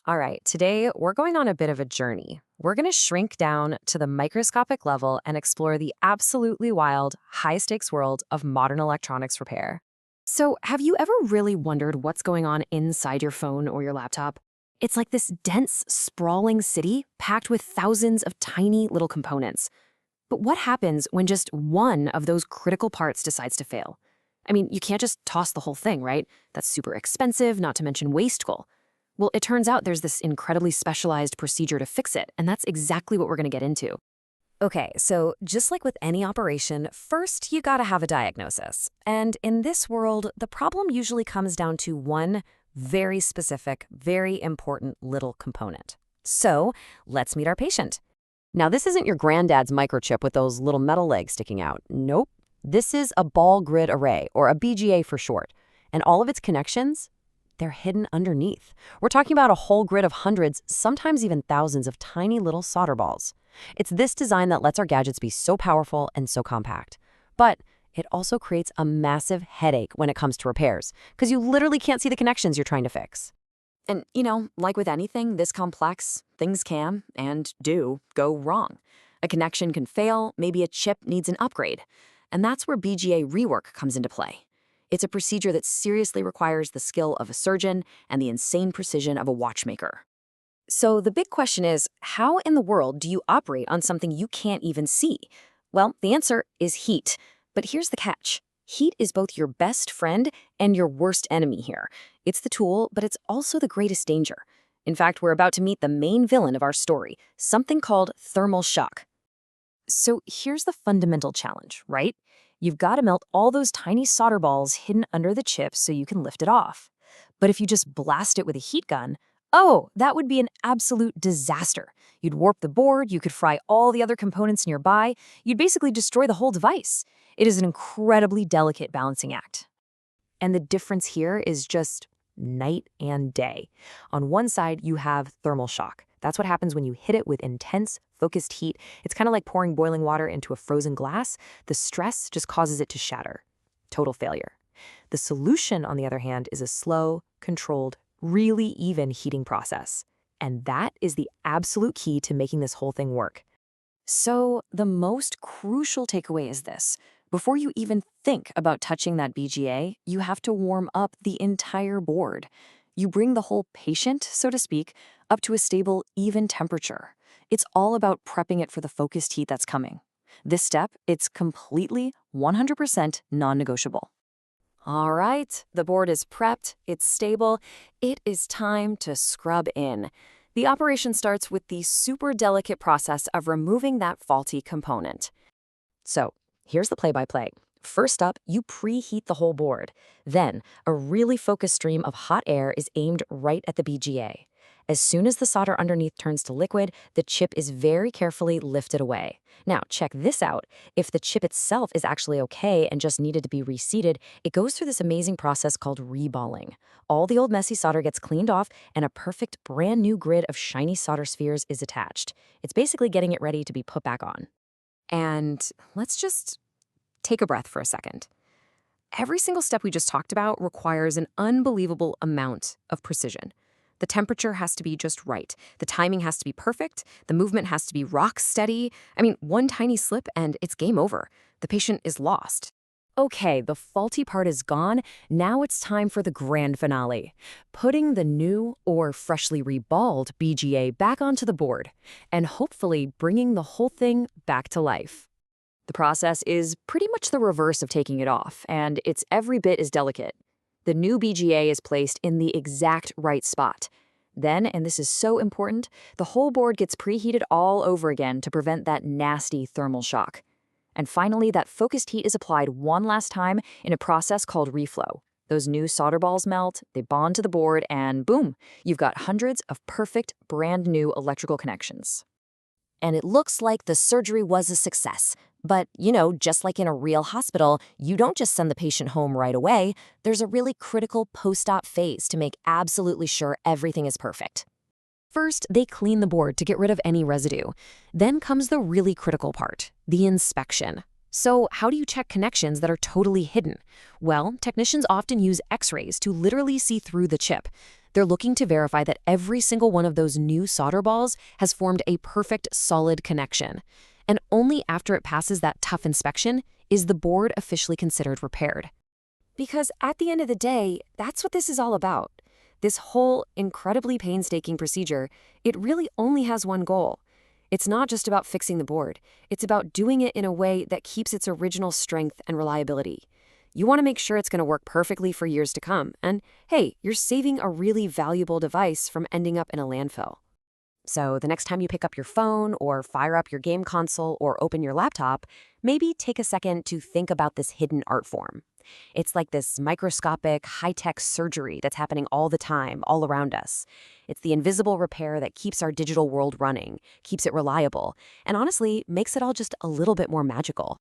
All right, today we're going on a bit of a journey. We're going to shrink down to the microscopic level and explore the absolutely wild, high stakes world of modern electronics repair. So, have you ever really wondered what's going on inside your phone or your laptop? It's like this dense, sprawling city packed with thousands of tiny little components. But what happens when just one of those critical parts decides to fail? I mean, you can't just toss the whole thing, right? That's super expensive, not to mention wasteful. Well, it turns out there's this incredibly specialized procedure to fix it, and that's exactly what we're going to get into. Okay, so just like with any operation, first you gotta have a diagnosis. And in this world, the problem usually comes down to one very specific, very important little component. So let's meet our patient. Now, this isn't your granddad's microchip with those little metal legs sticking out. Nope. This is a ball grid array, or a BGA for short. And all of its connections, they're hidden underneath. We're talking about a whole grid of hundreds, sometimes even thousands of tiny little solder balls. It's this design that lets our gadgets be so powerful and so compact. But it also creates a massive headache when it comes to repairs, because you literally can't see the connections you're trying to fix. And, like with anything this complex, things can, and do, go wrong. A connection can fail, maybe a chip needs an upgrade. And that's where BGA rework comes into play. It's a procedure that seriously requires the skill of a surgeon and the insane precision of a watchmaker. So the big question is, how in the world do you operate on something you can't even see? Well, the answer is heat. But here's the catch. Heat is both your best friend and your worst enemy here. It's the tool, but it's also the greatest danger. In fact, we're about to meet the main villain of our story, something called thermal shock. So here's the fundamental challenge, right? You've got to melt all those tiny solder balls hidden under the chip so you can lift it off. But if you just blast it with a heat gun, oh, that would be an absolute disaster. You'd warp the board, you could fry all the other components nearby, you'd basically destroy the whole device. It is an incredibly delicate balancing act. And the difference here is just night and day. On one side, you have thermal shock. That's what happens when you hit it with intense, focused heat. It's kind of like pouring boiling water into a frozen glass. The stress just causes it to shatter. Total failure. The solution, on the other hand, is a slow, controlled, really even heating process. And that is the absolute key to making this whole thing work. So the most crucial takeaway is this. Before you even think about touching that BGA, you have to warm up the entire board. You bring the whole patient, so to speak, up to a stable, even temperature. It's all about prepping it for the focused heat that's coming. This step, it's completely 100% non-negotiable. All right, the board is prepped, it's stable. It is time to scrub in. The operation starts with the super delicate process of removing that faulty component. So, here's the play-by-play. First up, you preheat the whole board. Then, a really focused stream of hot air is aimed right at the BGA. As soon as the solder underneath turns to liquid, the chip is very carefully lifted away. Now, check this out. If the chip itself is actually okay and just needed to be reseated, it goes through this amazing process called reballing. All the old messy solder gets cleaned off, and a perfect brand new grid of shiny solder spheres is attached. It's basically getting it ready to be put back on. And let's just take a breath for a second. Every single step we just talked about requires an unbelievable amount of precision. The temperature has to be just right. The timing has to be perfect. The movement has to be rock steady. I mean, one tiny slip and it's game over. The patient is lost. Okay, the faulty part is gone. Now it's time for the grand finale. Putting the new or freshly reballed BGA back onto the board and hopefully bringing the whole thing back to life. The process is pretty much the reverse of taking it off, and it's every bit as delicate. The new BGA is placed in the exact right spot. Then, and this is so important, the whole board gets preheated all over again to prevent that nasty thermal shock. And finally, that focused heat is applied one last time in a process called reflow. Those new solder balls melt, they bond to the board, and boom, you've got hundreds of perfect, brand new electrical connections. And it looks like the surgery was a success. But, just like in a real hospital, you don't just send the patient home right away. There's a really critical post-op phase to make absolutely sure everything is perfect. First, they clean the board to get rid of any residue. Then comes the really critical part, the inspection. So, how do you check connections that are totally hidden? Well, technicians often use X-rays to literally see through the chip. They're looking to verify that every single one of those new solder balls has formed a perfect, solid connection. And only after it passes that tough inspection is the board officially considered repaired. Because at the end of the day, that's what this is all about. This whole incredibly painstaking procedure, it really only has one goal. It's not just about fixing the board. It's about doing it in a way that keeps its original strength and reliability. You want to make sure it's going to work perfectly for years to come. And hey, you're saving a really valuable device from ending up in a landfill. So the next time you pick up your phone or fire up your game console or open your laptop, maybe take a second to think about this hidden art form. It's like this microscopic, high-tech surgery that's happening all the time, all around us. It's the invisible repair that keeps our digital world running, keeps it reliable, and honestly, makes it all just a little bit more magical.